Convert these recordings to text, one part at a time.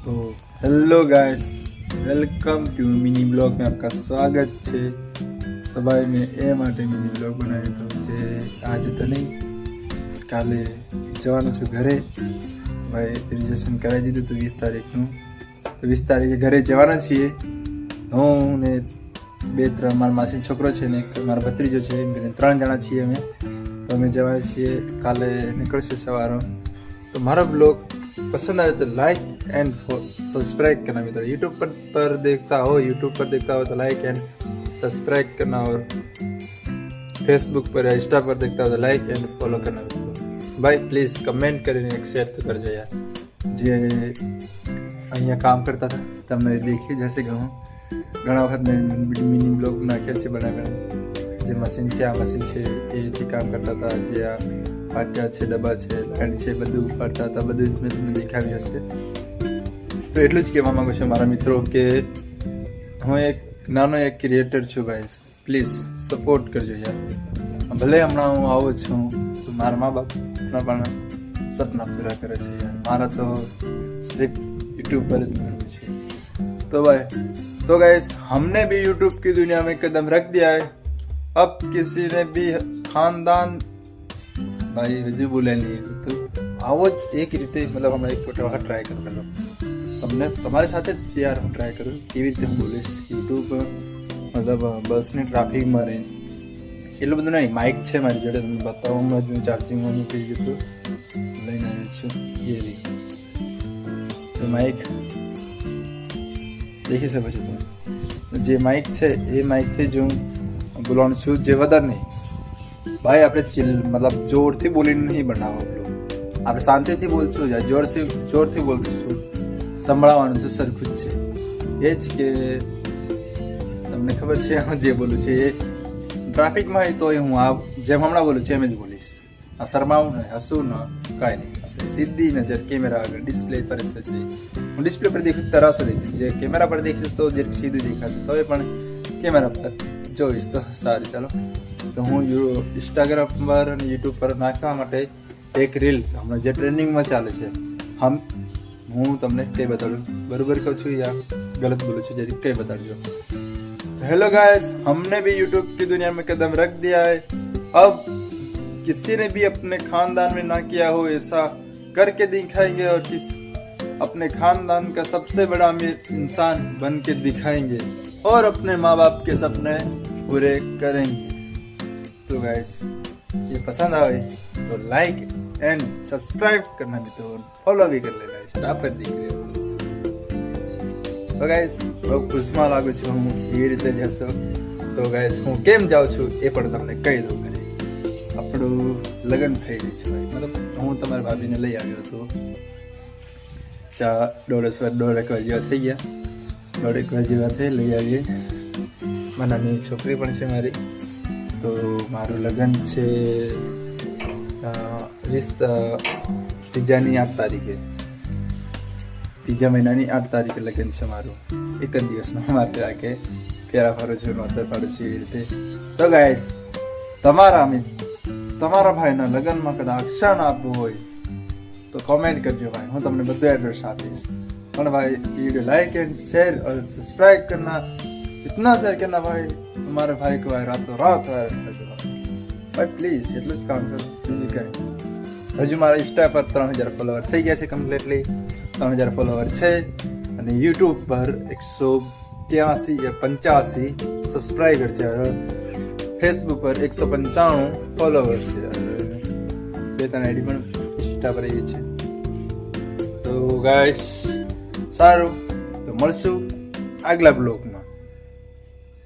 तो hello guys, welcome to mini blog में आपका स्वागत है। तो भाई मैं ए माटे मिनी ब्लॉग बनाव्यो तो जे आज तो नहीं काले जवानो छुं घरे। भाई रजिस्ट्रेशन करावी दीधुं तो 20 तारीखનું तो 20 तारीखे घरे जवाना छीए। હું ને બે ત્રણ મારા માસી છોકરો છે ને મારા ભત્રીજો છે, એમ કરીને 3 જણા છીએ અમે। તો અમે જવા છીએ, કાલે નીકળશે સવારે। तो मारा ब्लॉग पसंद आए तो लाइक एंड सब्सक्राइब करना मित्रों। यूट्यूब पर देखता हो तो लाइक एंड सब्सक्राइब करना, और फेसबुक पर या इंस्टा पर देखता हो तो लाइक एंड फॉलो करना मित्रों। भाई प्लीज़ कमेंट करीने एक शेयर तो करजो यार। जे अहींया काम करता था तमने देखी जैसे कहूँ घणा वखत मैं मिनी ब्लॉग नाख्या छे बनाव्या। जे मशीन थी आ मशीन छे एथी काम करता था, जे आ पाटिया छे, डब्बा छे, लाइट छे, बधुं उपाड़ता था, बधुं ज मैं तमने देखाव्युं हशे। तो एटલું જ કહેવા માંગુ છું મારા મિત્રો કે હું એક નાનો એક ક્રિએટર છું ગાઈસ, પ્લીઝ સપોર્ટ કરજો યાર। ભલે હમણાં હું આવો છું તો મારા મા બાપના પણ સપના પૂરા કરે છે यार। મારા તો સિર્ફ यूट्यूब पर જ મળવું છે। तो भाई तो गाइस हमने भी यूट्यूब की दुनिया में कदम रख दिया है। अब किसी ने भी खानदान भाई हजू बोले नहीं तो आवो एक रीते मतलब हम एक वखत ट्राय कर लो तमने तमारे साथ यार हूँ ट्राय करूँ केवी रीते हूँ बोलीश यूट्यूब मतलब बस ने ट्राफिक में रही एटલું બધું नहीं। माइक है मारी जोड़े तमने बताऊँ मैं चार्जिंग में मूकी गयुं लईने आव्यो छुं ये रही। तो माइक देखी सको छो तुम, जे माइक है ये माइक थी जो बोलवानुं छुं जे वधारे नहीं। भाई आप चिल मतलब जोर थी बोली नहीं बनाव, आप शांति थी बोलशो या जोर थी बोलशो संभळावानुं तो सरखुं ज छे। ए ज के तमने खबर छे हूँ जे बोलूँ छे ए ट्राफिक में तो हूँ आ जेम हमणां बोलूँ छे एम ज बोलीश। आ शरमावुं न हसवुं न कांई नहीं, सीधी नजर कैमरा आगे डिस्प्ले पर थशे। हूँ डिस्प्ले पर देखीश तरासो देखीश, जे कैमरा पर देखीश तो जे सीधुं देखाशे, तो पण कैमरा पर जोईश तो सारूं। चलो तो हूँ इंस्टाग्राम पर और यूट्यूब पर नाखवा माटे एक रील हमने जे ट्रेंडिंग में चाले छे हम हूँ तमने कई बताडुं, बराबर कहूं छुं या गलत बोलूं छुं जरी कई बताडजो। तो हेलो गाइस, हमने भी यूट्यूब की दुनिया में कदम रख दिया है। अब किसी ने भी अपने खानदान में ना किया हो ऐसा करके दिखाएंगे, और किस अपने खानदान का सबसे बड़ा अमीर इंसान बन के दिखाएंगे, और अपने माँ बाप के सपने पूरे करेंगे। तो गाइस ये पसंद आए तो लाइक एंड सब्सक्राइब करना मित्रों, फॉलो भी कर लेना इंस्टा पर दिख रहे हो। तो गाइस बहुत खुशમાં લાગુ છું હું એ રીતે જશો। તો ગાइस હું કેમ જાઉં છું એ પણ તમને કહી દઉં। ઘરે આપણું લગ્ન થઈ ગયું છે ભાઈ, मतलब હું તમારી ભાભીને લઈ આવ્યો હતો। દોઢેક જેવા થઈ ગયા, દોઢેક જેવા થઈ લઈ આવીએ। મારી નાની છોકરી પણ છે મારી। तो मारू लगन है 20 तारीखे, 3 महीना 8 तारीखे लगन है मारू। एक ज दिवस में मारे आके फेरा फरो छूँ नोतर पड़े छे ए रीते। तो गाइस तमारा भाई ना लगन में कदा अक्षर आपवुं होय तो कमेंट करजो भाई, हूँ तमने बधुं एड्रेस आपीश। पण भाई वीडियो लाइक एंड शेयर और सब्सक्राइब करना, इतना शेयर करना भाई तुम्हारे भाई को भाई रातों रात भाई प्लीज एटલું જ કામ કરો, બીજું કાંઈ। હજુ મારા ઇન્સ્ટા પર 3000 ફોલોવર થઈ ગયા છે, કમ્પ્લીટલી 3000 ફોલોવર છે, અને યુટ્યુબ પર 183 या 85 સબસ્ક્રાઇબર છે, ફેસબુક પર 195 ફોલોવર છે, બે ત્રણ આઈડી પણ ઇન્સ્ટા પર એવી છે। તો ગાઈસ સારું, તો મળશું આગલા બ્લોગમાં।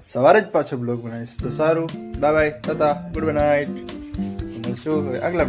સવારે જ પાછો બ્લોગ બનાવીશ। તો સારું, બાય બાય, તાતા, ગુડ નાઇટ, મળશું આગલા